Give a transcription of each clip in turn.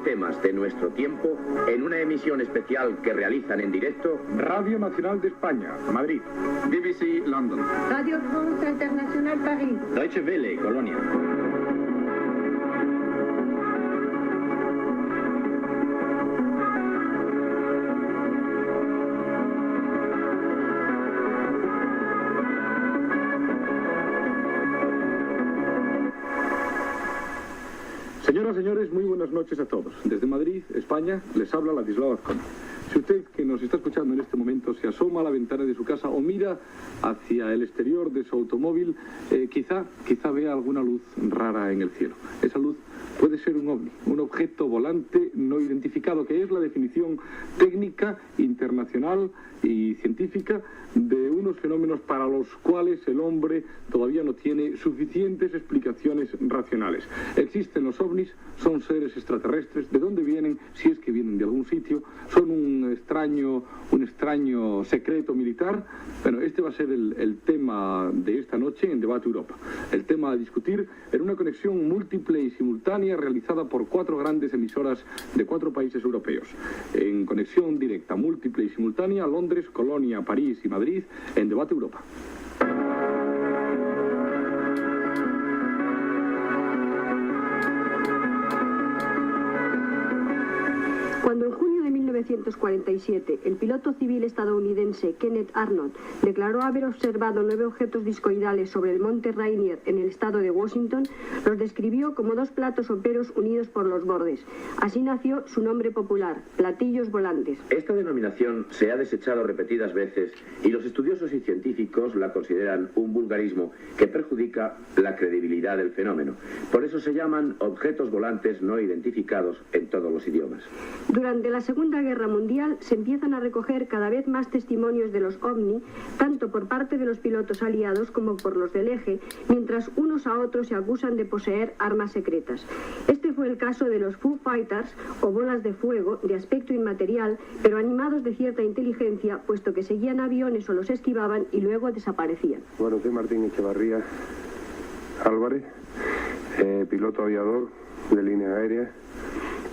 principales temas de nuestro tiempo en una emisión especial que realizan en directo Radio Nacional de España, Madrid. BBC London. Radio France Internationale Paris. Deutsche Welle, Colonia. Señoras, señores, muy buenas noches a todos. Desde Madrid, España, les habla Ladislao Azcón. Si usted que nos está escuchando en este momento se asoma a la ventana de su casa o mira hacia el exterior de su automóvil, quizá vea alguna luz rara en el cielo. Esa luz puede ser un ovni, un objeto volante no identificado, que es la definición técnica, internacional y científica de unos fenómenos para los cuales el hombre todavía no tiene suficientes explicaciones racionales. Existen los ovnis, son seres extraterrestres. ¿De dónde vienen? Si es que vienen de algún sitio. Son un extraño secreto militar. Bueno, este va a ser el tema de esta noche en Debate Europa. El tema a discutir en una conexión múltiple y simultánea realizada por 4 grandes emisoras de 4 países europeos. En conexión directa, múltiple y simultánea, Londres, Colonia, París y Madrid, en Debate Europa. Cuando en junio de 1947 el piloto civil estadounidense Kenneth Arnold declaró haber observado 9 objetos discoidales sobre el monte Rainier en el estado de Washington, los describió como 2 platos soperos unidos por los bordes. Así nació su nombre popular, platillos volantes. Esta denominación se ha desechado repetidas veces y los estudiosos y científicos la consideran un vulgarismo que perjudica la credibilidad del fenómeno. Por eso se llaman objetos volantes no identificados en todos los idiomas. Durante la Segunda Guerra Mundial se empiezan a recoger cada vez más testimonios de los ovni, tanto por parte de los pilotos aliados como por los del eje, mientras unos a otros se acusan de poseer armas secretas. Este fue el caso de los Foo Fighters, o bolas de fuego, de aspecto inmaterial, pero animados de cierta inteligencia, puesto que seguían aviones o los esquivaban y luego desaparecían. Bueno, soy Martín Echevarría Álvarez, piloto aviador de líneas aéreas,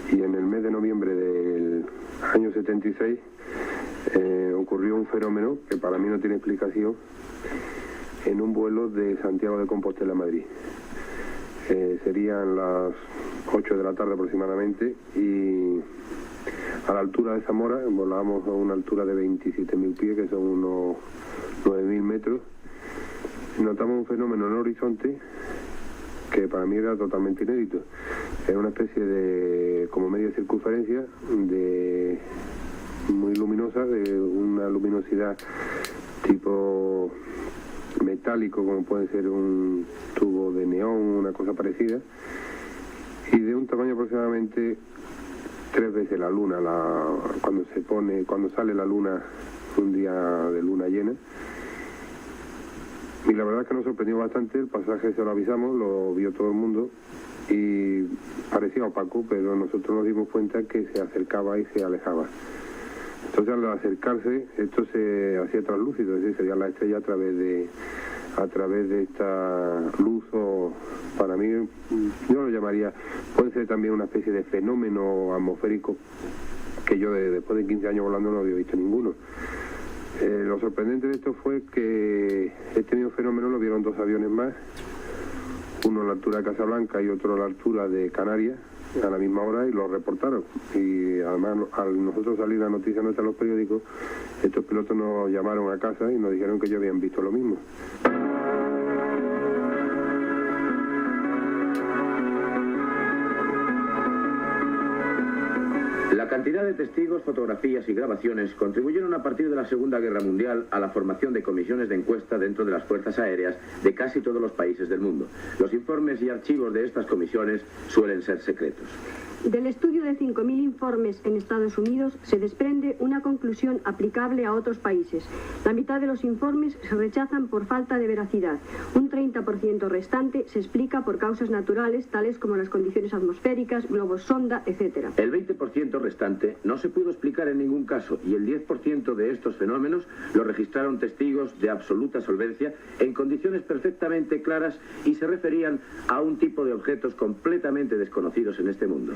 y en el mes de noviembre del año 76 ocurrió un fenómeno que para mí no tiene explicación en un vuelo de Santiago de Compostela a Madrid. Serían las 8 de la tarde aproximadamente y a la altura de Zamora volábamos a una altura de 27.000 pies, que son unos 9.000 metros. Notamos un fenómeno en el horizonte que para mí era totalmente inédito. Era una especie de, como media circunferencia, muy luminosa, de una luminosidad tipo metálico, como puede ser un tubo de neón, una cosa parecida, y de un tamaño aproximadamente 3 veces la luna, cuando sale la luna un día de luna llena. Y la verdad es que nos sorprendió bastante. El pasaje se lo avisamos, lo vio todo el mundo y parecía opaco, pero nosotros nos dimos cuenta que se acercaba y se alejaba. Entonces al acercarse esto se hacía translúcido, es decir, sería la estrella a través de esta luz, o para mí yo lo llamaría, puede ser también una especie de fenómeno atmosférico que yo después de 15 años volando no había visto ninguno. Lo sorprendente de esto fue que este mismo fenómeno lo vieron 2 aviones más, uno a la altura de Casablanca y otro a la altura de Canarias, a la misma hora, y lo reportaron. Y además, al nosotros salir la noticia nuestra en los periódicos, estos pilotos nos llamaron a casa y nos dijeron que ellos habían visto lo mismo. La cantidad de testigos, fotografías y grabaciones contribuyeron a partir de la Segunda Guerra Mundial a la formación de comisiones de encuesta dentro de las fuerzas aéreas de casi todos los países del mundo. Los informes y archivos de estas comisiones suelen ser secretos. Del estudio de 5.000 informes en Estados Unidos se desprende una conclusión aplicable a otros países. La mitad de los informes se rechazan por falta de veracidad. Un 30% restante se explica por causas naturales, tales como las condiciones atmosféricas, globos sonda, etc. El 20% restante no se pudo explicar en ningún caso, y el 10% de estos fenómenos lo registraron testigos de absoluta solvencia en condiciones perfectamente claras y se referían a un tipo de objetos completamente desconocidos en este mundo.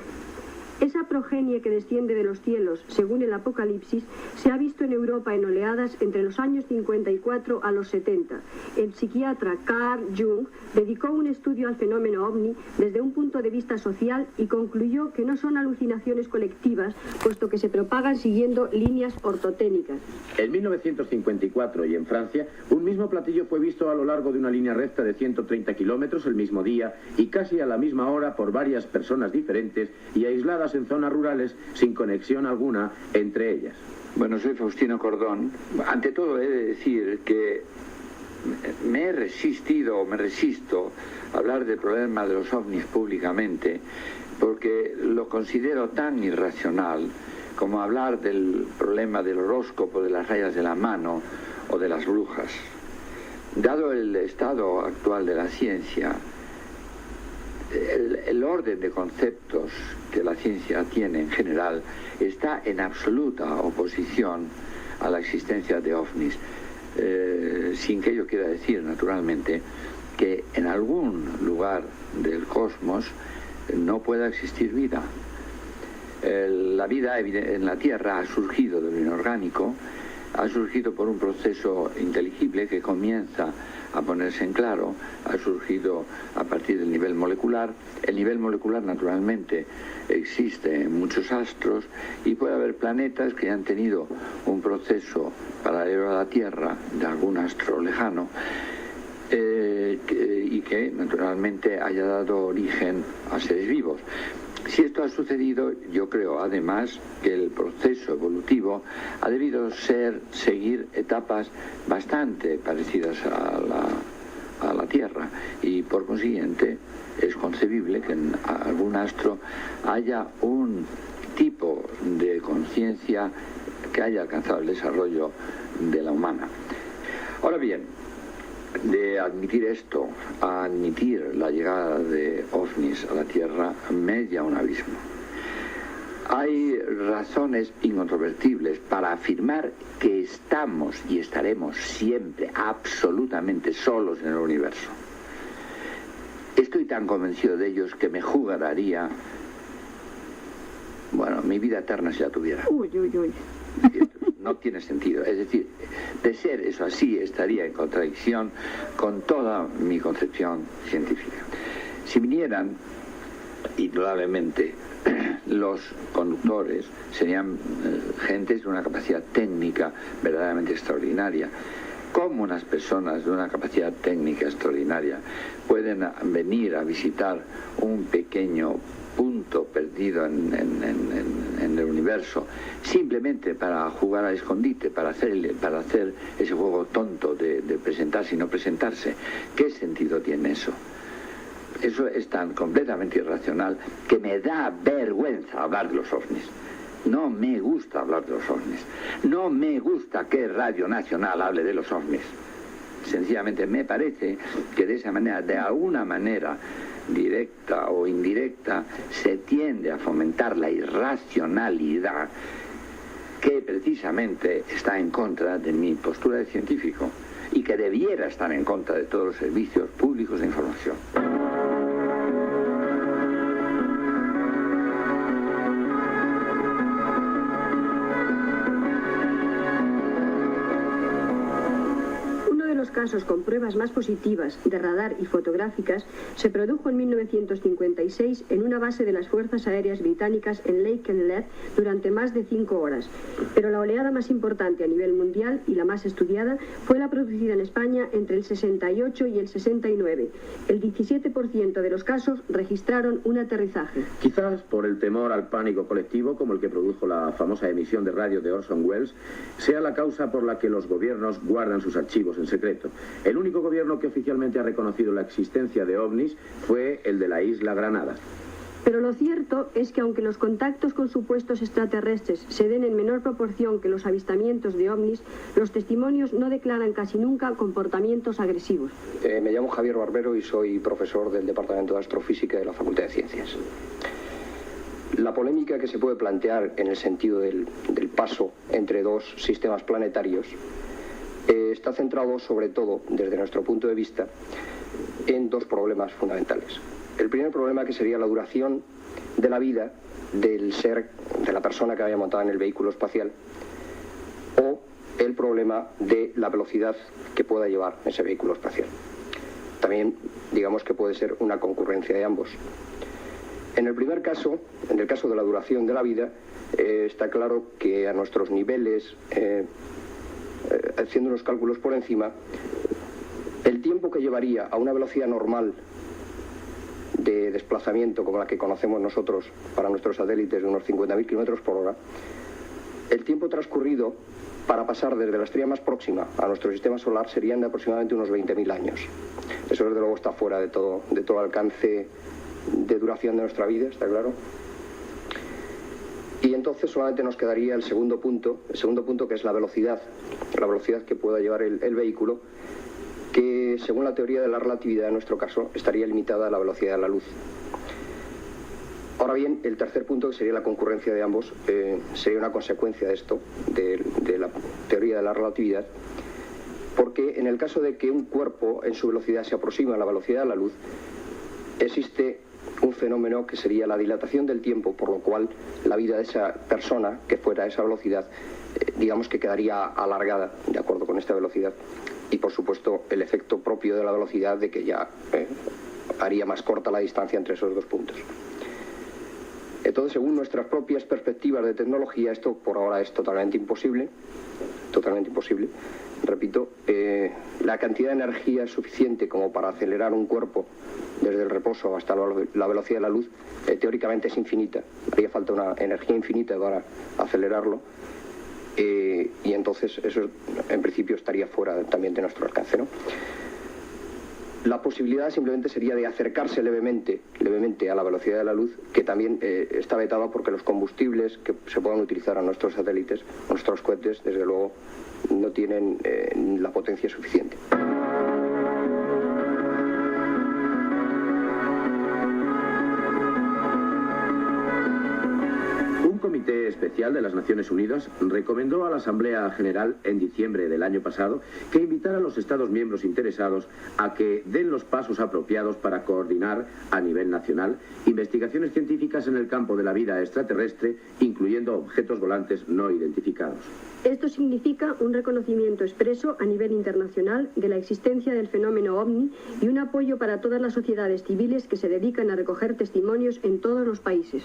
Esa progenie que desciende de los cielos, según el Apocalipsis, se ha visto en Europa en oleadas entre los años 54 a los 70. El psiquiatra Carl Jung dedicó un estudio al fenómeno ovni desde un punto de vista social y concluyó que no son alucinaciones colectivas, puesto que se propagan siguiendo líneas ortotécnicas. En 1954 y en Francia, un mismo platillo fue visto a lo largo de una línea recta de 130 kilómetros el mismo día y casi a la misma hora por varias personas diferentes y aisladas en zonas rurales sin conexión alguna entre ellas. Bueno, soy Faustino Cordón. Ante todo he de decir que me resisto a hablar del problema de los ovnis públicamente porque lo considero tan irracional como hablar del problema del horóscopo, de las rayas de la mano o de las brujas. Dado el estado actual de la ciencia, el orden de conceptos que la ciencia tiene en general está en absoluta oposición a la existencia de ovnis, sin que ello quiera decir, naturalmente, que en algún lugar del cosmos no pueda existir vida. La vida en la Tierra ha surgido de lo inorgánico, ha surgido por un proceso inteligible que comienza a ponerse en claro, ha surgido a partir del nivel molecular. El nivel molecular, naturalmente, existe en muchos astros y puede haber planetas que han tenido un proceso paralelo a la Tierra de algún astro lejano y que, naturalmente, haya dado origen a seres vivos. Si esto ha sucedido, yo creo además que el proceso evolutivo ha debido seguir etapas bastante parecidas a la Tierra y por consiguiente es concebible que en algún astro haya un tipo de conciencia que haya alcanzado el desarrollo de la humana. Ahora bien, de admitir esto a admitir la llegada de ovnis a la Tierra, media un abismo. Hay razones incontrovertibles para afirmar que estamos y estaremos siempre absolutamente solos en el universo. Estoy tan convencido de ellos que me jugaría, bueno, mi vida eterna si la tuviera. Uy. No tiene sentido. Es decir, de ser eso así, estaría en contradicción con toda mi concepción científica. Si vinieran, indudablemente, los conductores serían gentes de una capacidad técnica verdaderamente extraordinaria. ¿Cómo unas personas de una capacidad técnica extraordinaria pueden venir a visitar un pequeño punto perdido en el universo simplemente para jugar al escondite, para hacer ese juego tonto de presentarse y no presentarse? ¿Qué sentido tiene eso? Eso es tan completamente irracional que me da vergüenza hablar de los ovnis. No me gusta hablar de los ovnis. No me gusta que Radio Nacional hable de los ovnis. Sencillamente me parece que de esa manera, de alguna manera, directa o indirecta, se tiende a fomentar la irracionalidad que precisamente está en contra de mi postura de científico y que debiera estar en contra de todos los servicios públicos de información. Casos con pruebas más positivas de radar y fotográficas se produjo en 1956 en una base de las Fuerzas Aéreas Británicas en Lakenheath durante más de 5 horas. Pero la oleada más importante a nivel mundial y la más estudiada fue la producida en España entre el 68 y el 69. El 17% de los casos registraron un aterrizaje. Quizás por el temor al pánico colectivo, como el que produjo la famosa emisión de radio de Orson Welles, sea la causa por la que los gobiernos guardan sus archivos en secreto. El único gobierno que oficialmente ha reconocido la existencia de ovnis fue el de la isla Granada. Pero lo cierto es que aunque los contactos con supuestos extraterrestres se den en menor proporción que los avistamientos de ovnis, los testimonios no declaran casi nunca comportamientos agresivos. Me llamo Javier Barbero y soy profesor del Departamento de Astrofísica de la Facultad de Ciencias. La polémica que se puede plantear en el sentido del paso entre dos sistemas planetarios está centrado sobre todo, desde nuestro punto de vista, en dos problemas fundamentales. El primer problema, que sería la duración de la vida del ser, de la persona que vaya montada en el vehículo espacial, o el problema de la velocidad que pueda llevar ese vehículo espacial. También digamos que puede ser una concurrencia de ambos. En el primer caso, en el caso de la duración de la vida, está claro que a nuestros niveles, haciendo unos cálculos por encima, el tiempo que llevaría a una velocidad normal de desplazamiento como la que conocemos nosotros para nuestros satélites de unos 50.000 kilómetros por hora, el tiempo transcurrido para pasar desde la estrella más próxima a nuestro sistema solar serían de aproximadamente unos 20.000 años. Eso desde luego está fuera de todo alcance de duración de nuestra vida, está claro. Y entonces solamente nos quedaría el segundo punto que es la velocidad que pueda llevar el vehículo, que según la teoría de la relatividad en nuestro caso estaría limitada a la velocidad de la luz. Ahora bien, el tercer punto, que sería la concurrencia de ambos, sería una consecuencia de esto, de la teoría de la relatividad, porque en el caso de que un cuerpo en su velocidad se aproxima a la velocidad de la luz, existe un fenómeno que sería la dilatación del tiempo, por lo cual la vida de esa persona que fuera a esa velocidad, digamos que quedaría alargada de acuerdo con esta velocidad. Y por supuesto el efecto propio de la velocidad, de que ya haría más corta la distancia entre esos dos puntos. Entonces, según nuestras propias perspectivas de tecnología, esto por ahora es totalmente imposible, repito, la cantidad de energía suficiente como para acelerar un cuerpo desde el reposo hasta la velocidad de la luz, teóricamente es infinita. Haría falta una energía infinita para acelerarlo, y entonces eso en principio estaría fuera también de nuestro alcance, ¿no? La posibilidad simplemente sería de acercarse levemente a la velocidad de la luz, que también está vetada porque los combustibles que se puedan utilizar a nuestros satélites, a nuestros cohetes, desde luego no tienen la potencia suficiente. Un comité especial de las Naciones Unidas recomendó a la Asamblea General en diciembre del año pasado que invitara a los Estados miembros interesados a que den los pasos apropiados para coordinar a nivel nacional investigaciones científicas en el campo de la vida extraterrestre, incluyendo objetos volantes no identificados. Esto significa un reconocimiento expreso a nivel internacional de la existencia del fenómeno OVNI y un apoyo para todas las sociedades civiles que se dedican a recoger testimonios en todos los países.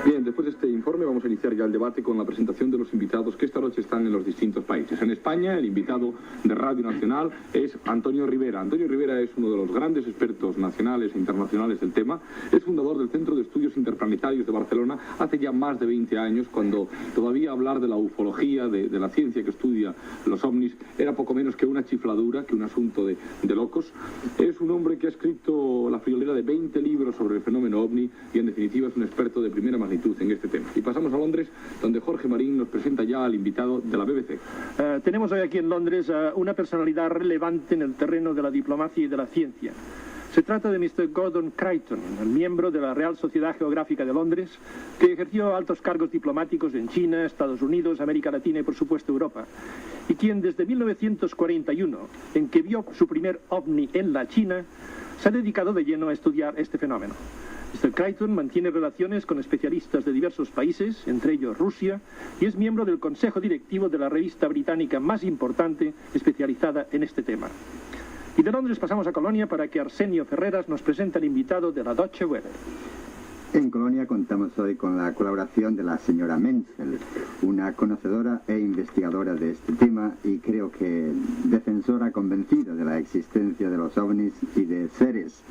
Bien, después de este informe vamos a iniciar ya el debate con la presentación de los invitados que esta noche están en los distintos países. En España, el invitado de Radio Nacional es Antonio Rivera. Antonio Rivera es uno de los grandes expertos nacionales e internacionales del tema. Es fundador del Centro de Estudios Interplanetarios de Barcelona hace ya más de 20 años, cuando todavía hablar de la ufología, de la ciencia que estudia los ovnis, era poco menos que una chifladura, que un asunto de locos. Es un hombre que ha escrito la friolera de 20 libros sobre el fenómeno ovni y en definitiva es un experto de primera magnitud en este tema. Y pasamos a Londres, donde Jorge Marín nos presenta ya al invitado de la BBC. Tenemos hoy aquí en Londres una personalidad relevante en el terreno de la diplomacia y de la ciencia. Se trata de Mr. Gordon Creighton, miembro de la Real Sociedad Geográfica de Londres, que ejerció altos cargos diplomáticos en China, Estados Unidos, América Latina y por supuesto Europa, y quien desde 1941, en que vio su primer ovni en la China, se ha dedicado de lleno a estudiar este fenómeno. Mr. Creighton mantiene relaciones con especialistas de diversos países, entre ellos Rusia, y es miembro del consejo directivo de la revista británica más importante especializada en este tema. Y de Londres pasamos a Colonia para que Arsenio Ferreras nos presente al invitado de la Deutsche Welle. En Colonia contamos hoy con la colaboración de la señora Menzel, una conocedora e investigadora de este tema y creo que defensora convencida de la existencia de los ovnis y de seres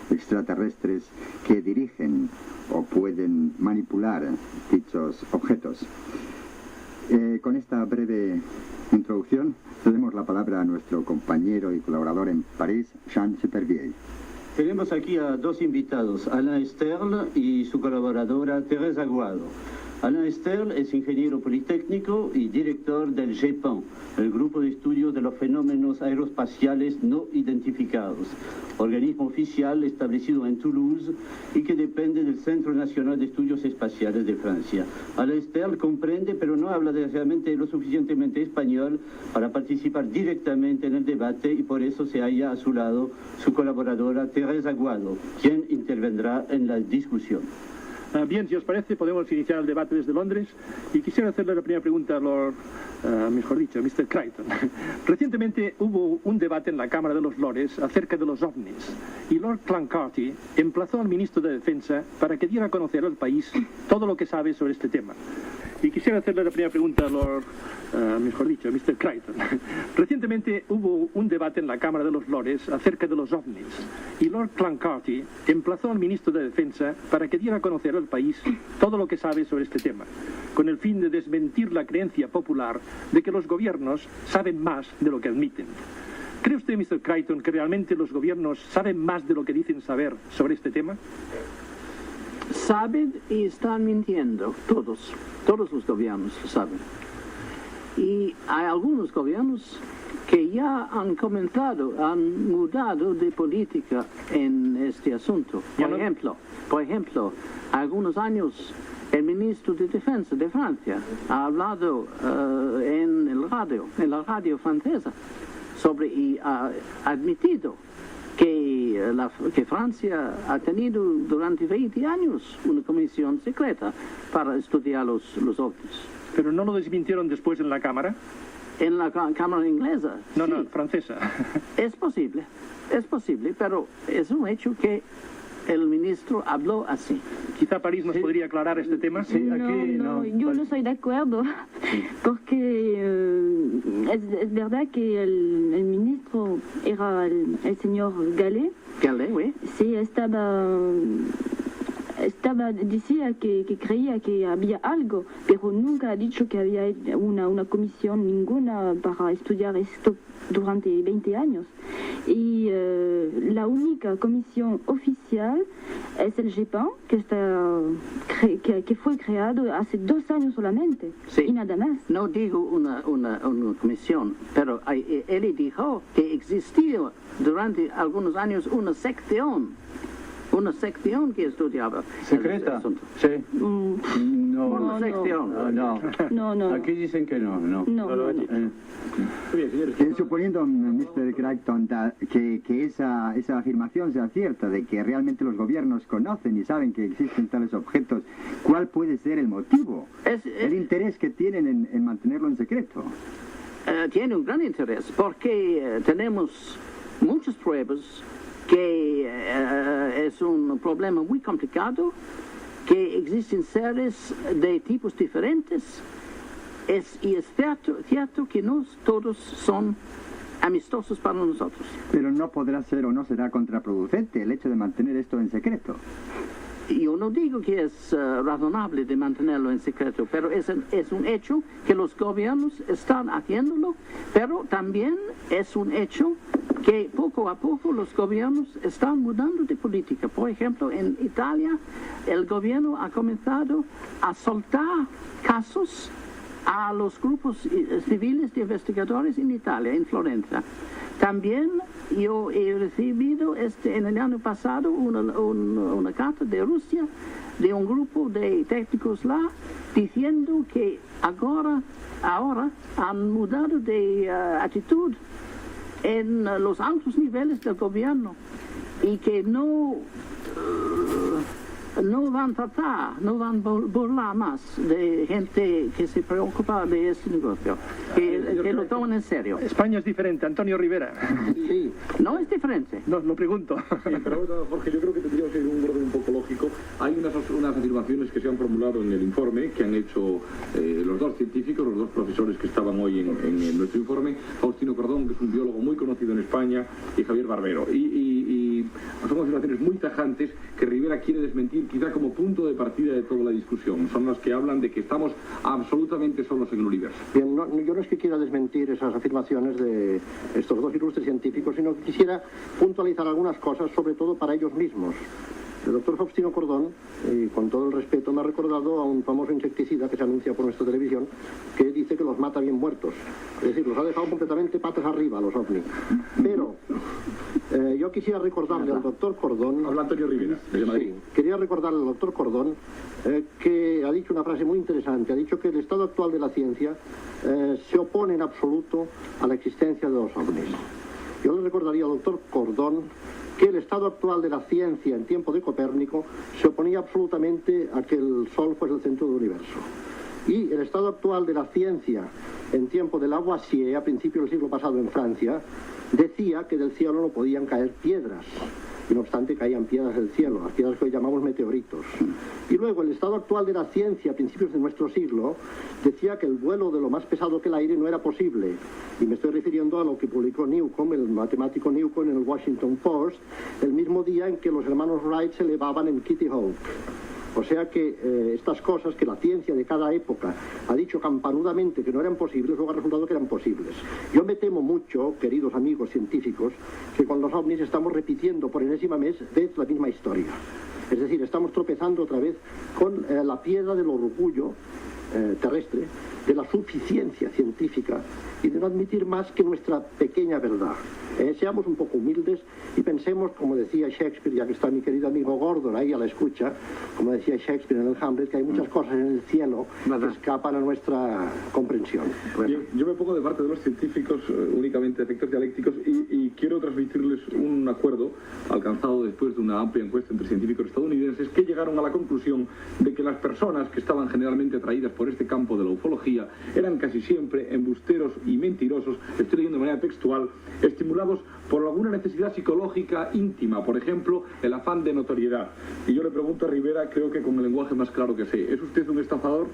extraterrestres que dirigen o pueden manipular dichos objetos. Con esta breve introducción cedemos la palabra a nuestro compañero y colaborador en París, Jean Supervielle. Tenemos aquí a dos invitados, Alain Sterle y su colaboradora Teresa Aguado. Alain Sterl es ingeniero politécnico y director del GEPAN, el Grupo de Estudios de los Fenómenos Aeroespaciales No Identificados, organismo oficial establecido en Toulouse y que depende del Centro Nacional de Estudios Espaciales de Francia. Alain Sterl comprende, pero no habla desgraciadamente lo suficientemente español para participar directamente en el debate, y por eso se halla a su lado su colaboradora Teresa Aguado, quien intervendrá en la discusión. Bien, si os parece, podemos iniciar el debate desde Londres, y quisiera hacerle la primera pregunta a Mr. Crichton. Recientemente hubo un debate en la Cámara de los Lores acerca de los ovnis, y Lord Clancarty emplazó al ministro de Defensa para que diera a conocer al país todo lo que sabe sobre este tema. Y quisiera hacerle la primera pregunta a Mr. Crichton. Recientemente hubo un debate en la Cámara de los Lores acerca de los ovnis, y Lord Clancarty emplazó al ministro de Defensa para que diera a conocer al país todo lo que sabe sobre este tema, con el fin de desmentir la creencia popular de que los gobiernos saben más de lo que admiten. ¿Cree usted, Mr. Crichton, que realmente los gobiernos saben más de lo que dicen saber sobre este tema? Saben y están mintiendo, todos los gobiernos lo saben. Y hay algunos gobiernos que ya han mudado de política en este asunto. Por ejemplo, algunos años el ministro de Defensa de Francia ha hablado en la radio francesa y ha admitido que Francia ha tenido durante 20 años una comisión secreta para estudiar los ovnis. ¿Pero no lo desmintieron después en la Cámara? En la Cámara inglesa. No, sí. No, francesa. Es posible, pero es un hecho que el ministro habló así. Quizá París nos podría aclarar este tema. Sí, yo no estoy de acuerdo, porque es verdad que el ministro era el señor Gallet. Gallet, oui. Sí, decía que creía que había algo, pero nunca ha dicho que había una comisión ninguna para estudiar esto durante 20 años. Y la única comisión oficial es el GEPAN, que fue creado hace 2 años solamente, sí. Y nada más. No digo una comisión, pero él dijo que existía durante algunos años una sección que estudiaba secreta. el asunto. Sí. Una sección. No. Aquí dicen que no. Suponiendo, Mr. Crichton, que esa afirmación sea cierta, de que realmente los gobiernos conocen y saben que existen tales objetos, ¿cuál puede ser el motivo? El interés que tienen en mantenerlo en secreto. Tiene un gran interés, porque tenemos muchas pruebas que es un problema muy complicado, que existen seres de tipos diferentes, y es cierto que no todos son amistosos para nosotros. Pero no podrá ser o no será contraproducente el hecho de mantener esto en secreto. Yo no digo que es razonable de mantenerlo en secreto, pero es un hecho que los gobiernos están haciéndolo, pero también es un hecho que poco a poco los gobiernos están mudando de política. Por ejemplo, en Italia el gobierno ha comenzado a soltar casos a los grupos civiles de investigadores en Italia, en Florencia. También yo he recibido en el año pasado una carta de Rusia, de un grupo de técnicos diciendo que ahora han mudado de actitud en los altos niveles del gobierno y que no van a burlar más de gente que se preocupa de este negocio, que lo toman en serio. España es diferente, Antonio Rivera. Sí. No es diferente. No, lo pregunto. Sí, pero Jorge, yo creo que tendríamos que ir un orden un poco lógico. Hay unas afirmaciones que se han formulado en el informe que han hecho los dos científicos, los dos profesores que estaban hoy en nuestro informe, Faustino Cordón, que es un biólogo muy conocido en España, y Javier Barbero. Y son afirmaciones muy tajantes que Rivera quiere desmentir, quizá como punto de partida de toda la discusión. Son las que hablan de que estamos absolutamente solos en el universo. Bien, yo no es que quiera desmentir esas afirmaciones de estos dos ilustres científicos, sino que quisiera puntualizar algunas cosas, sobre todo para ellos mismos. El doctor Faustino Cordón, y con todo el respeto, me ha recordado a un famoso insecticida que se anuncia por nuestra televisión, que dice que los mata bien muertos. Es decir, los ha dejado completamente patas arriba a los ovnis. Pero yo quisiera recordarle al doctor Cordón... Habla Antonio Rivera. Sí, quería recordarle al doctor Cordón que ha dicho una frase muy interesante. Ha dicho que el estado actual de la ciencia se opone en absoluto a la existencia de los ovnis. Yo le recordaría al doctor Cordón que el estado actual de la ciencia en tiempo de Copérnico se oponía absolutamente a que el Sol fuese el centro del universo. Y el estado actual de la ciencia en tiempo de Lavoisier, a principios del siglo pasado en Francia, decía que del cielo no podían caer piedras. Y no obstante caían piedras del cielo, las piedras que hoy llamamos meteoritos. Y luego el estado actual de la ciencia a principios de nuestro siglo decía que el vuelo de lo más pesado que el aire no era posible. Y me estoy refiriendo a lo que publicó Newcomb, el matemático Newcomb, en el Washington Post, el mismo día en que los hermanos Wright se elevaban en Kitty Hawk. O sea que estas cosas que la ciencia de cada época ha dicho campanudamente que no eran posibles, luego ha resultado que eran posibles. Yo me temo mucho, queridos amigos científicos, que con los ovnis estamos repitiendo por enésima vez la misma historia. Es decir, estamos tropezando otra vez con la piedra del orgullo terrestre, de la suficiencia científica y de no admitir más que nuestra pequeña verdad. Seamos un poco humildes y pensemos, como decía Shakespeare, ya que está mi querido amigo Gordon ahí a la escucha, como decía Shakespeare en el Hamlet, que hay muchas cosas en el cielo que escapan a nuestra comprensión. Yo me pongo de parte de los científicos únicamente de efectos dialécticos y quiero transmitirles un acuerdo alcanzado después de una amplia encuesta entre científicos estadounidenses que llegaron a la conclusión de que las personas que estaban generalmente atraídas por este campo de la ufología eran casi siempre embusteros y mentirosos, estoy leyendo de manera textual, estimulados por alguna necesidad psicológica íntima, por ejemplo, el afán de notoriedad. Y yo le pregunto a Rivera, creo que con el lenguaje más claro que sé, ¿es usted un estafador?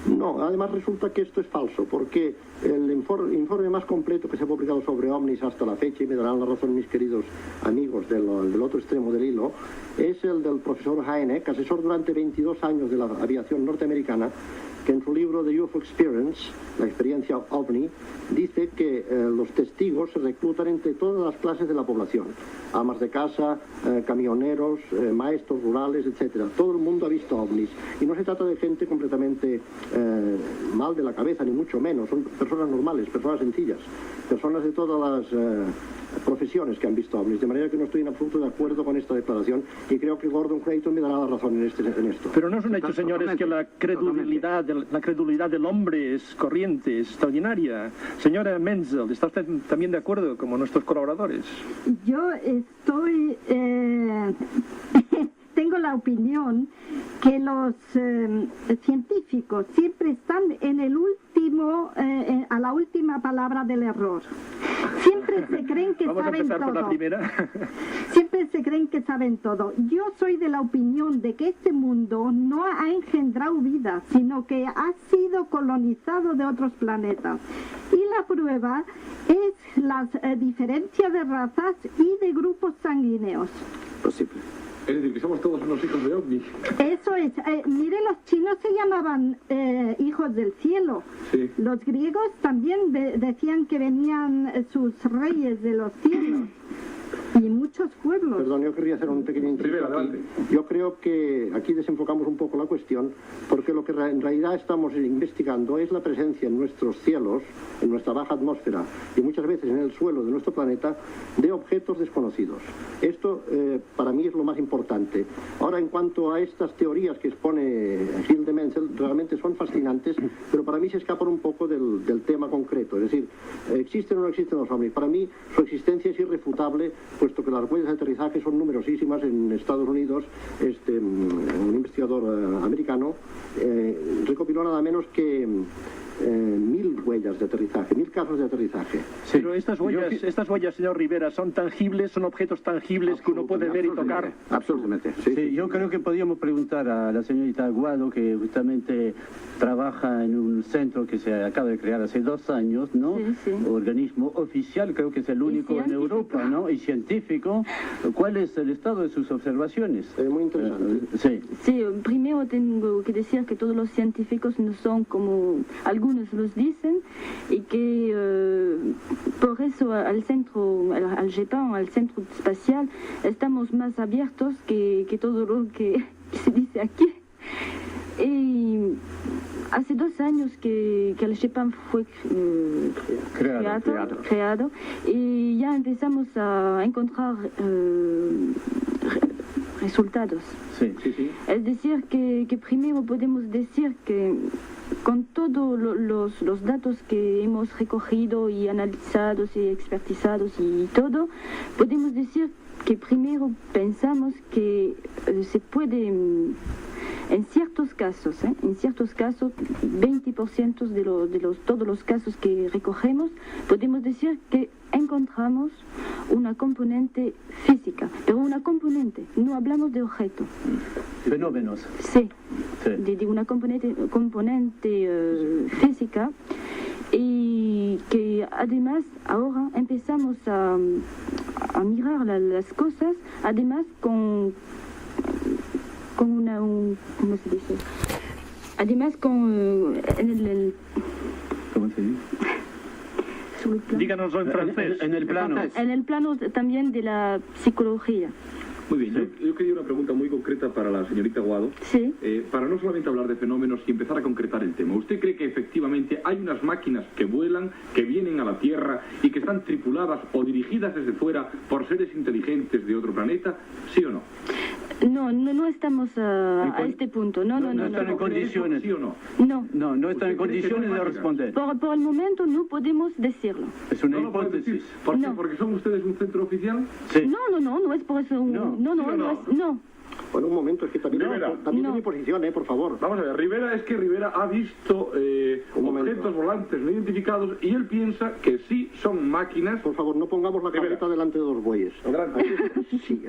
No, además resulta que esto es falso, porque el informe más completo que se ha publicado sobre ovnis hasta la fecha, y me darán la razón mis queridos amigos del otro extremo del hilo, es el del profesor Hynek, asesor durante 22 años de la aviación norteamericana, que en su libro The UFO Experience, la experiencia ovni, dice que los testigos se reclutan entre todas las clases de la población, amas de casa, camioneros, maestros rurales, etcétera. Todo el mundo ha visto ovnis y no se trata de gente completamente mal de la cabeza, ni mucho menos. Son personas normales, personas sencillas, personas de todas las profesiones que han visto ovnis, de manera que no estoy en absoluto de acuerdo con esta declaración y creo que Gordon Creighton me dará la razón en esto. Pero no es un hecho, señores, que la credulidad del hombre es corriente, es extraordinaria. Señora Menzel, ¿está usted también de acuerdo como nuestros colaboradores? Yo estoy... tengo la opinión que los científicos siempre están en el último, a la última palabra del error. Siempre se creen que Vamos saben a empezar todo. por la primera. Siempre se creen que saben todo. Yo soy de la opinión de que este mundo no ha engendrado vida, sino que ha sido colonizado de otros planetas. Y la prueba es la diferencia de razas y de grupos sanguíneos. Posible. Es decir, que somos todos unos hijos de ovni. Eso es. Mire, los chinos se llamaban hijos del cielo. Sí. Los griegos también decían que venían sus reyes de los cielos. Y muchos pueblos. Perdón, yo querría hacer un pequeño inciso aquí. Yo creo que aquí desenfocamos un poco la cuestión, porque lo que en realidad estamos investigando es la presencia en nuestros cielos, en nuestra baja atmósfera y muchas veces en el suelo de nuestro planeta, de objetos desconocidos. Esto para mí es lo más importante. Ahora, en cuanto a estas teorías que expone Gilles de Menzel, realmente son fascinantes, pero para mí se escapan un poco del tema concreto. Es decir, ¿existen o no existen los ovnis? Para mí su existencia es irrefutable, puesto que las huellas de aterrizaje son numerosísimas. En Estados Unidos, un investigador americano recopiló nada menos que 1000 huellas de aterrizaje, 1000 casos de aterrizaje. Sí. Pero estas huellas, señor Rivera, son tangibles, son objetos tangibles que uno puede ver y tocar. Absolutamente. Sí, yo creo que podríamos preguntar a la señorita Aguado, que justamente trabaja en un centro que se acaba de crear hace 2 años, ¿no? Sí. Organismo oficial, creo que es el único en Europa, ¿no? Y científico. ¿Cuál es el estado de sus observaciones? Muy interesante. Sí. Sí, primero tengo que decir que todos los científicos no son como algunos algunos los dicen, y que por eso al GEPAN, al centro espacial, estamos más abiertos que todo lo que se dice aquí. Y hace 2 años que el GEPAN fue creado y ya empezamos a encontrar resultados. Sí. Es decir, que primero podemos decir que con todos los datos que hemos recogido y analizados y expertizados y todo, podemos decir que primero pensamos que se puede, en ciertos casos, 20% de todos los casos que recogemos, podemos decir que encontramos una componente física, pero una componente, no hablamos de objeto. Fenómenos. Sí. De una componente física, y que además ahora empezamos a mirar las cosas, además con una, ¿cómo se dice? Además con ¿Cómo se dice? Díganoslo en francés. En el plano también de la psicología. Muy bien, yo quería una pregunta muy concreta para la señorita Guado. Sí. Para no solamente hablar de fenómenos y empezar a concretar el tema. ¿Usted cree que efectivamente hay unas máquinas que vuelan, que vienen a la Tierra y que están tripuladas o dirigidas desde fuera por seres inteligentes de otro planeta? ¿Sí o no? No estamos a este punto. No están en condiciones. ¿Sí o no? No están en condiciones de responder. Por el momento no podemos decirlo. Es una ¿No lo puedes decir? hipótesis. ¿Por qué? ¿Porque son ustedes un centro oficial? Sí. No es por eso. No. Bueno, un momento, es que también es mi posición, por favor. Vamos a ver, Rivera ha visto objetos volantes no identificados y él piensa que sí son máquinas. Por favor, no pongamos la cabeza delante de los bueyes.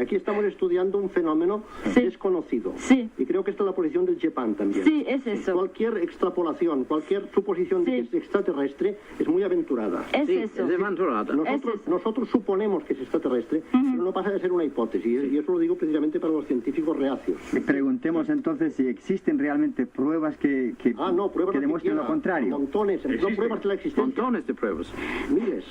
Aquí estamos estudiando un fenómeno desconocido. Sí. Y creo que esta es la posición del GEPAN también. Sí, es eso. Cualquier extrapolación, cualquier suposición de que es extraterrestre es muy aventurada. Es eso. Es aventurada. Nosotros suponemos que es extraterrestre, pero no pasa de ser una hipótesis. Y eso lo digo precisamente para los científicos reacios. Preguntemos entonces si existen realmente pruebas que demuestren lo contrario. Montones, son pruebas de la existencia. Montones de pruebas. Miles.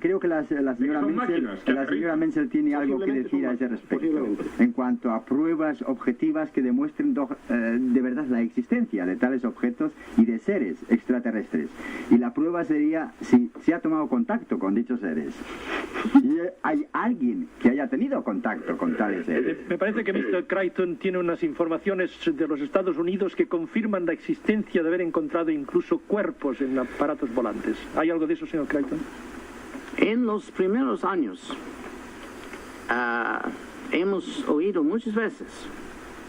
Creo que la señora Menzel tiene algo que decir a ese respecto, en cuanto a pruebas objetivas que demuestren de verdad la existencia de tales objetos y de seres extraterrestres. Y la prueba sería si se ha tomado contacto con dichos seres. Si hay alguien que haya tenido contacto con tales seres. Me parece que Mr. Crichton tiene unas informaciones de los Estados Unidos que confirman la existencia de haber encontrado incluso cuerpos en aparatos volantes. ¿Hay algo de eso, señor Crichton? En los primeros años hemos oído muchas veces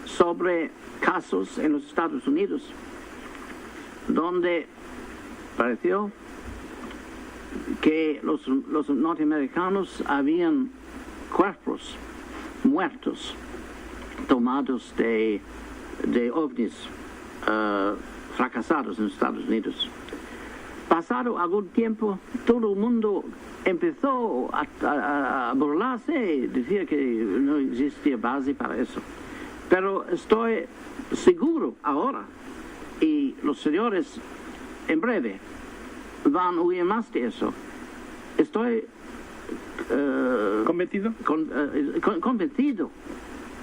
sobre casos en los Estados Unidos donde pareció que los norteamericanos habían cuerpos muertos tomados de ovnis fracasados en los Estados Unidos. Pasado algún tiempo, todo el mundo empezó a burlarse, decía que no existía base para eso. Pero estoy seguro ahora, y los señores en breve van a oír más de eso. Estoy ¿convencido? Convencido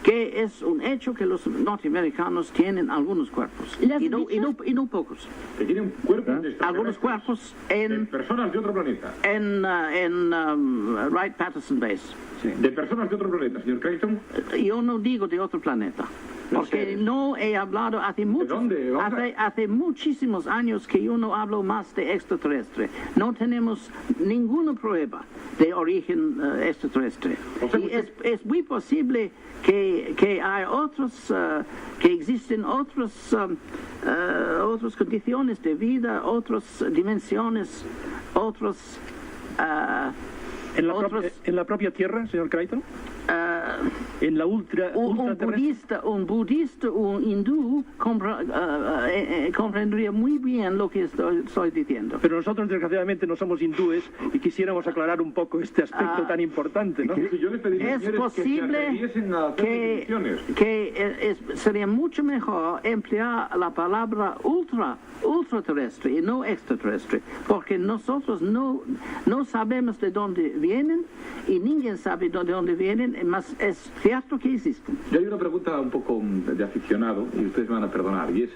que es un hecho que los norteamericanos tienen algunos cuerpos y no pocos. Que tienen cuerpos de algunos cuerpos en personas de otro planeta. En Wright-Patterson Base. Sí. De personas de otro planeta, señor Crichton. Yo no digo de otro planeta. Porque no he hablado hace muchísimos años que yo no hablo más de extraterrestre. No tenemos ninguna prueba de origen extraterrestre. Y es muy posible que hay otros, que existen otras condiciones de vida, otras dimensiones, otros... ¿En la propia Tierra, señor Crichton? en la un budista, un hindú comprendería muy bien lo que estoy diciendo. Pero nosotros desgraciadamente no somos hindúes y quisiéramos aclarar un poco este aspecto tan importante, ¿no? Es posible que sería mucho mejor emplear la palabra ultraterrestre y no extraterrestre, porque nosotros no sabemos de dónde vienen y nadie sabe de dónde vienen, más es cierto que existen. Yo hay una pregunta un poco de aficionado, y ustedes me van a perdonar, y es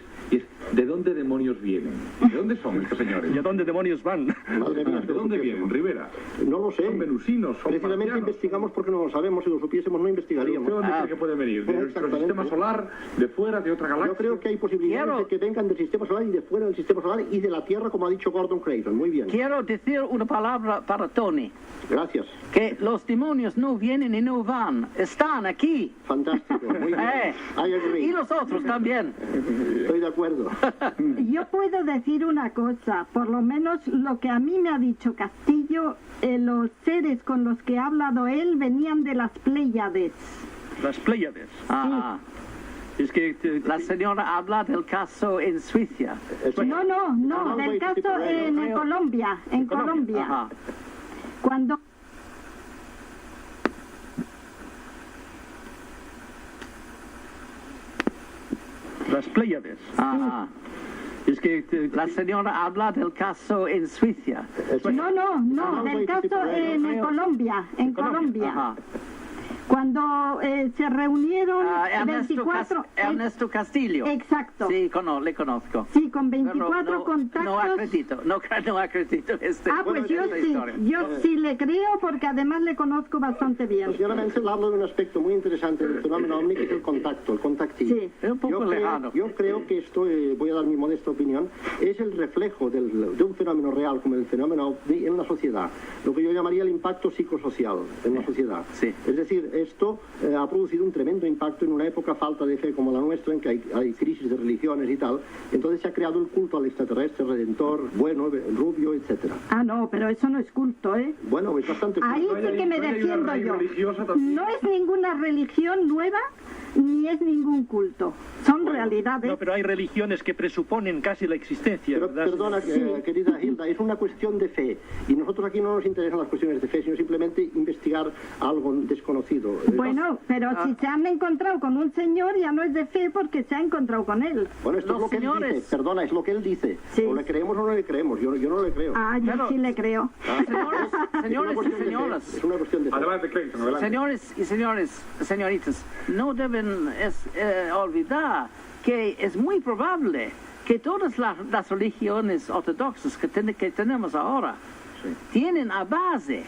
¿de dónde demonios vienen? ¿De dónde son estos señores? ¿Y a dónde demonios van? ¿De dónde vienen, Rivera? No lo sé. ¿Son venusinos? ¿Son Precisamente marcianos? investigamos porque no lo sabemos. Si lo supiésemos no investigaríamos. ¿De dónde cree que pueden venir? ¿De nuestro sistema solar? ¿De fuera? ¿De otra galaxia? Yo creo que hay posibilidades de que vengan del sistema solar y de fuera del sistema solar y de la Tierra, como ha dicho Gordon Creighton. Muy bien. Quiero decir una palabra para Tony. Gracias. Que los demonios no vienen y no van. Están aquí. Fantástico. Muy bien. I agree. Y los otros también. Estoy de acuerdo. Yo puedo decir una cosa, por lo menos lo que a mí me ha dicho Castillo, los seres con los que ha hablado él venían de las Pléyades. Las Pléyades. Ah. Es que la señora habla del caso en Suiza. No, del caso en Colombia. En Colombia. Ajá. Cuando... Las Pléyades. Ajá. Es que la señora habla del caso en Suiza. No, del caso en Colombia. En Colombia. Ajá. Cuando se reunieron Ernesto Castillo. Exacto. Sí, le conozco. Sí, con 24 contactos. No acredito pues yo sí le creo porque además le conozco bastante bien. Señora Menzel habla de un aspecto muy interesante del fenómeno ovni, que es el contactismo. Sí. Es un poco lejano. Yo creo que esto, voy a dar mi modesta opinión, es el reflejo de un fenómeno real como el fenómeno ovni en una sociedad. Lo que yo llamaría el impacto psicosocial en una sociedad. Sí. Es decir, esto ha producido un tremendo impacto en una época falta de fe como la nuestra, en que hay crisis de religiones y tal. Entonces se ha creado el culto al extraterrestre, redentor, bueno, rubio, etcétera. No, pero eso no es culto, ¿eh? Bueno, es bastante culto. Ahí sí que me defiendo yo. No es ninguna religión nueva, ni es ningún culto. Son realidades. No, pero hay religiones que presuponen casi la existencia, pero, ¿verdad? Perdona, querida Hilda, es una cuestión de fe. Y nosotros aquí no nos interesan las cuestiones de fe, sino simplemente investigar algo desconocido. Bueno, pero si se han encontrado con un señor, ya no es de fe porque se ha encontrado con él. Bueno, esto es lo que él dice. Perdona, es lo que él dice. Sí. O le creemos o no le creemos. Yo no le creo. Yo sí le creo. Señores y señoras. Es una cuestión de fe. Adelante, Creighton, adelante. Señores y señoritas, no deben olvidar que es muy probable que todas las religiones ortodoxas que tenemos ahora tienen a base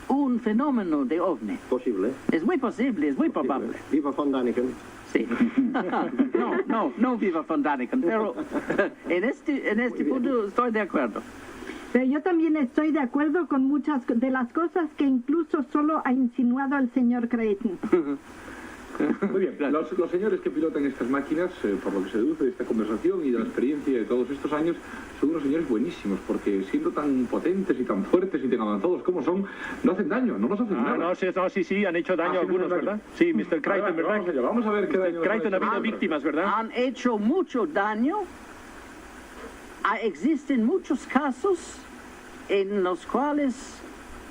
un fenómeno de ovni. Posible. Es muy posible, es muy probable. Viva von Däniken. Sí. No viva von Däniken, pero en este punto estoy de acuerdo. Pero yo también estoy de acuerdo con muchas de las cosas que incluso solo ha insinuado el señor Creighton. Muy bien, los señores que pilotan estas máquinas, por lo que se deduce de esta conversación y de la experiencia de todos estos años, son unos señores buenísimos, porque siendo tan potentes y tan fuertes y tan avanzados como son, no hacen daño, no nos hacen nada. Sí, han hecho daño algunos, ¿verdad? Sí, Mr. Creighton, ¿verdad? Vamos a ver qué daño. Creighton ha habido víctimas, ¿verdad? Han hecho mucho daño. Existen muchos casos en los cuales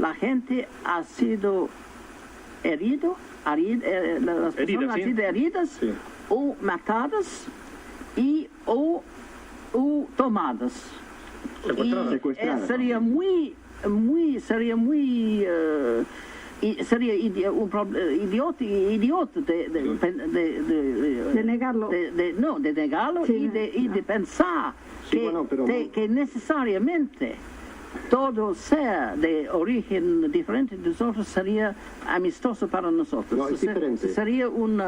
la gente ha sido herido. Las personas han sido heridas o matadas o tomadas. Secuestradas. Sería idiota de negarlo. De negarlo y de pensar que necesariamente todo ser de origen diferente de nosotros sería amistoso para nosotros. No, es diferente. Sería un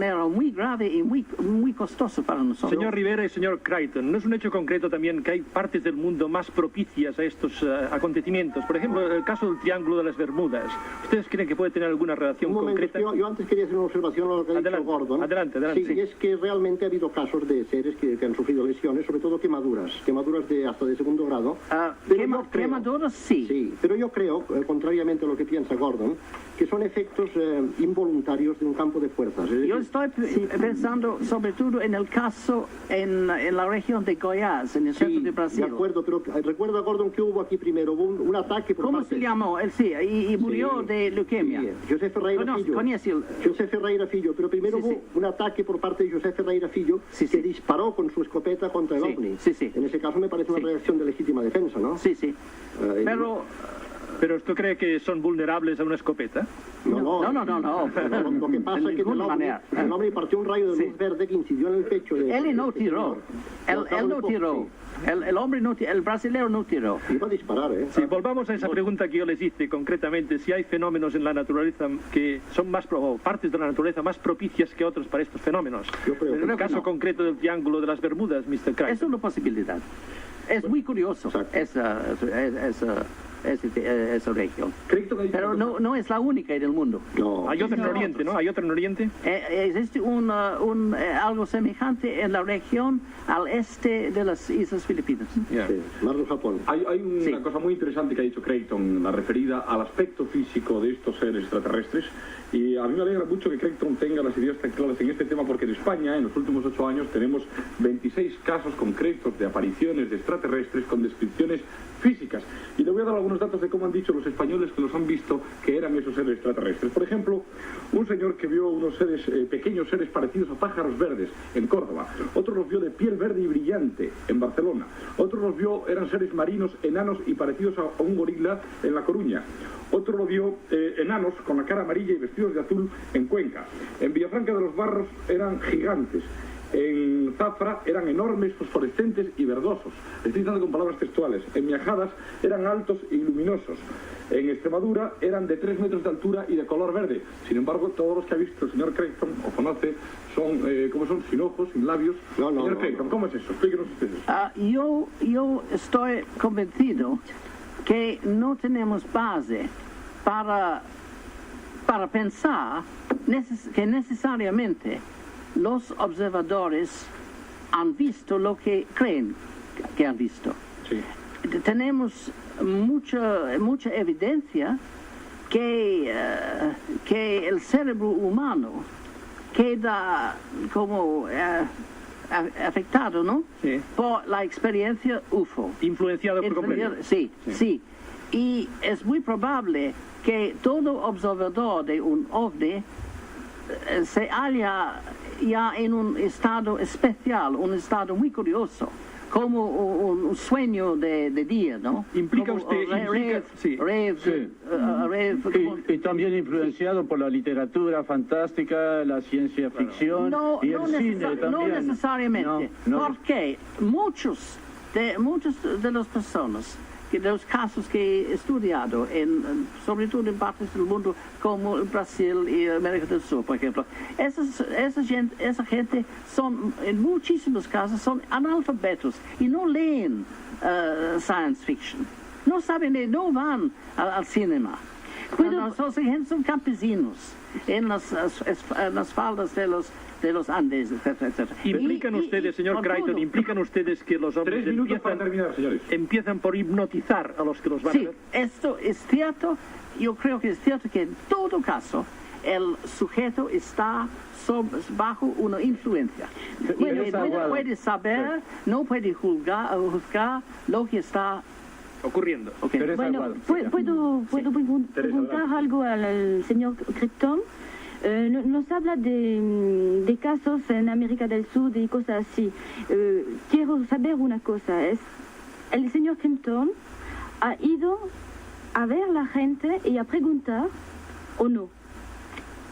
error muy grave y muy costoso para nosotros. Señor Rivera y señor Creighton, ¿no es un hecho concreto también que hay partes del mundo más propicias a estos acontecimientos? Por ejemplo, el caso del Triángulo de las Bermudas. ¿Ustedes creen que puede tener alguna relación concreta? Yo antes quería hacer una observación a lo que ha dicho Gordon. Adelante. Sí, y es que realmente ha habido casos de seres que han sufrido lesiones, sobre todo quemaduras hasta de segundo grado. Quemaduras, sí. Sí, pero yo creo, contrariamente a lo que piensa Gordon, que son efectos involuntarios de un campo de fuerzas. Yo estoy pensando sobre todo en el caso en la región de Goiás, en el centro de Brasil. De acuerdo, pero recuerda, Gordon, que hubo aquí primero, hubo un ataque por ¿Cómo parte... se llamó? Él sí, y murió de leucemia. Sí, José Ferreira Filho. José Ferreira Filho, pero primero hubo un ataque por parte de José Ferreira Filho que disparó con su escopeta contra el OVNI. En ese caso me parece una reacción de legítima defensa, ¿no? Sí, sí. ¿Pero usted cree que son vulnerables a una escopeta? No. Lo que pasa es que el hombre partió un rayo de luz verde que incidió en el pecho de... Él no tiró. Él no tiró. El hombre no tiró. El brasileño no tiró. Iba a disparar, ¿eh? Sí, volvamos a esa pregunta que yo les hice concretamente, si hay fenómenos en la naturaleza que son o partes de la naturaleza más propicias que otros para estos fenómenos. En el caso concreto del Triángulo de las Bermudas, Mr. Crichton. Es una posibilidad. Es muy curioso esa región. Pero no es la única en el mundo. Hay otra en Oriente, ¿no? ¿Hay otra en Oriente? Existe algo semejante en la región al este de las Islas Filipinas. Mar del Japón. Hay una cosa muy interesante que ha dicho Crichton, la referida al aspecto físico de estos seres extraterrestres. Y a mí me alegra mucho que Crichton tenga las ideas tan claras en este tema, porque en España, en los últimos 8 años, tenemos 26 casos concretos de apariciones de extraterrestres con descripciones físicas. Y le voy a dar algunos datos de cómo han dicho los españoles que los han visto que eran esos seres extraterrestres. Por ejemplo, un señor que vio unos seres, pequeños seres parecidos a pájaros verdes en Córdoba. Otro los vio de piel verde y brillante en Barcelona. Otro los vio, eran seres marinos, enanos y parecidos a un gorila en La Coruña. Otro lo vio enanos con la cara amarilla y vestidos de azul en Cuenca. En Villafranca de los Barros eran gigantes. En Zafra eran enormes, fosforescentes y verdosos. Estoy diciendo con palabras textuales. En Miajadas eran altos y luminosos. En Extremadura eran de 3 metros de altura y de color verde. Sin embargo, todos los que ha visto el señor Crichton o conoce son, ¿cómo son? Sin ojos, sin labios. Señor Crichton, ¿cómo es eso? Explíquenos ustedes. Yo estoy convencido que no tenemos base para pensar que necesariamente los observadores han visto lo que creen que han visto. Tenemos mucha evidencia que el cerebro humano queda como afectado, ¿no? Por la experiencia UFO. Influenciado por completo. Sí. Y es muy probable que todo observador de un OVNI se halla ya en un estado especial, un estado muy curioso, como un sueño de día, ¿no? Implica usted... Y también influenciado por la literatura fantástica, la ciencia ficción y el cine también. No necesariamente, porque muchos de las personas, de los casos que he estudiado, sobre todo en partes del mundo como Brasil y América del Sur, por ejemplo, esa gente son, en muchísimos casos, son analfabetos y no leen science fiction. No saben, no van al cinema. Son campesinos en las faldas de los Andes, etc. ¿Implican ustedes, señor Crichton, implican ustedes que los hombres empiezan por hipnotizar a los que los van a ver? Sí, esto es cierto. Yo creo que es cierto que en todo caso el sujeto está bajo una influencia. No puede saber, no puede juzgar lo que está ocurriendo. Bueno, ¿puedo preguntar algo al señor Crichton? Nos habla de casos en América del Sur y cosas así. Quiero saber una cosa, ¿el señor Crichton ha ido a ver a la gente y a preguntar o no?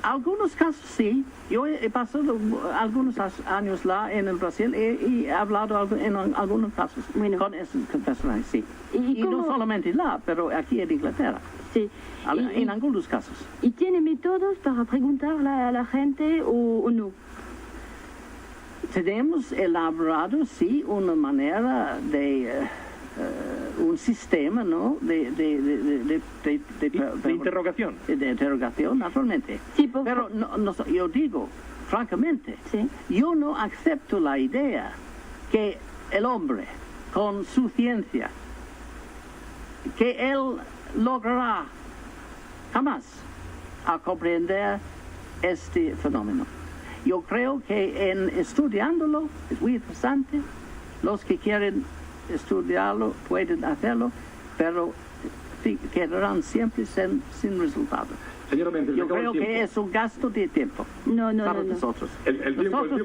Algunos casos sí. Yo he pasado algunos años en el Brasil y he hablado en algunos casos con esos personajes, sí. Y no solamente pero aquí en Inglaterra. Sí. En algunos casos. ¿Y tiene métodos para preguntarle a la gente o no? Tenemos elaborado, sí, una manera de... un sistema, ¿no? de interrogación. De interrogación, naturalmente. Sí, pero yo digo, francamente, yo no acepto la idea que el hombre, con su ciencia, que él logrará jamás a comprender este fenómeno. Yo creo que en estudiándolo es muy interesante. Los que quieren estudiarlo pueden hacerlo, pero quedarán siempre sin resultado. Señora Menzel, yo creo que es un gasto de tiempo para nosotros. Nosotros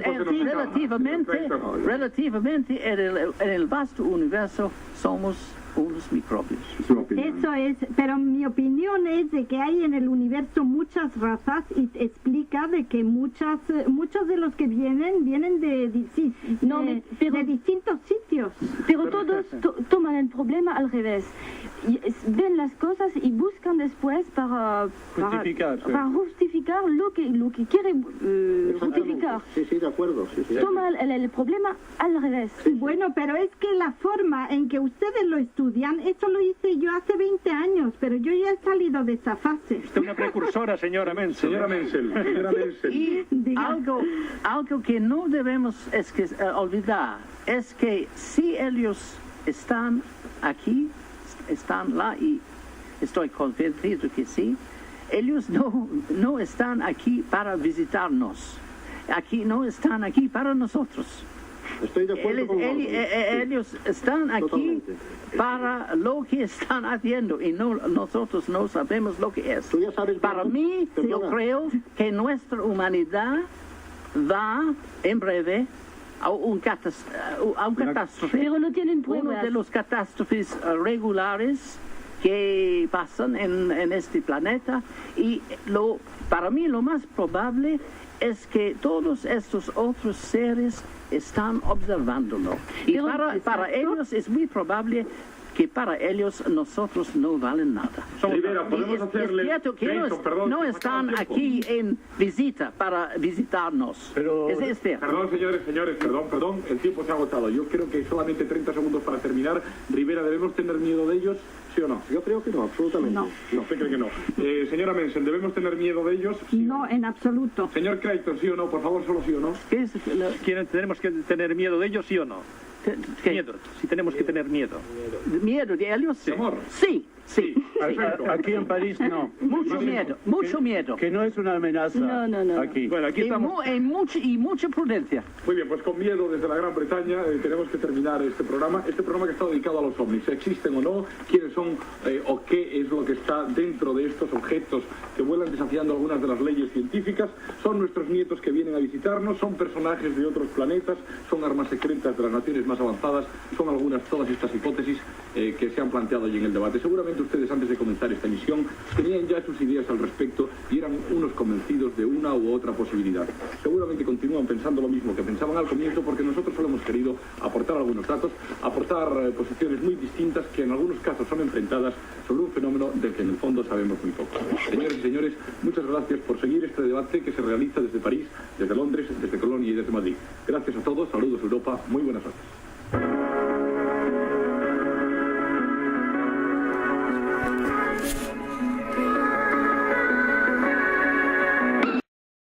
relativamente en el vasto universo somos unos microbios. Eso es, pero mi opinión es de que hay en el universo muchas razas y explica de que muchos de los que vienen de distintos sitios. Pero todos toman el problema al revés. Ven las cosas y buscan después para justificar lo que quieren justificar. Sí, de acuerdo. Sí. Toma el problema al revés. Bueno, pero es que la forma en que ustedes lo estudian, eso lo hice yo hace 20 años, pero yo ya he salido de esa fase. Usted es una precursora, señora Menzel. Señora Menzel. Y algo que no debemos olvidar es que si ellos están aquí, están lá, y estoy convencido que sí, ellos no están aquí para visitarnos. No están aquí para nosotros. Estoy de acuerdo con ellos están aquí totalmente para lo que están haciendo y nosotros no sabemos lo que es. Tú ya sabes, para mí, yo creo que nuestra humanidad va en breve a un catástrofe. Pero no tienen pruebas. Uno de los catástrofes regulares que pasan en este planeta, y para mí lo más probable es que todos estos otros seres están observándolo. Y para ellos es muy probable que para ellos nosotros no valen nada. Rivera, podemos hacerle... Es cierto que no están aquí en visita para visitarnos. Pero, es cierto. Perdón, señores, perdón, el tiempo se ha agotado. Yo creo que solamente 30 segundos para terminar. Rivera, ¿debemos tener miedo de ellos? ¿Sí o no? Yo creo que no, absolutamente. No. ¿Usted cree que no? Señora Menzel, ¿debemos tener miedo de ellos? ¿Sí no, en absoluto. Señor Crichton, ¿sí o no? Por favor, solo sí o no. ¿Tenemos que tener miedo de ellos, sí o no? Miedo, si tenemos que tener miedo. ¿Miedo de ellos? Sí. Sí. Aquí en París no. Mucho miedo. Que no es una amenaza. No. Aquí. Bueno, aquí estamos. Y mucha prudencia. Muy bien, pues con miedo desde la Gran Bretaña tenemos que terminar este programa que está dedicado a los ovnis. ¿Existen o no? ¿Quiénes son o qué es lo que está dentro de estos objetos que vuelan desafiando algunas de las leyes científicas? ¿Son nuestros nietos que vienen a visitarnos? ¿Son personajes de otros planetas? ¿Son armas secretas de las naciones más avanzadas? Son todas estas hipótesis que se han planteado allí en el debate. Seguramente ustedes, antes de comenzar esta emisión, tenían ya sus ideas al respecto y eran unos convencidos de una u otra posibilidad. Seguramente continúan pensando lo mismo que pensaban al comienzo, porque nosotros solo hemos querido aportar algunos datos, aportar posiciones muy distintas que en algunos casos son enfrentadas sobre un fenómeno del que en el fondo sabemos muy poco. Señores y señores, muchas gracias por seguir este debate que se realiza desde París, desde Londres, desde Colonia y desde Madrid. Gracias a todos, saludos Europa, muy buenas noches.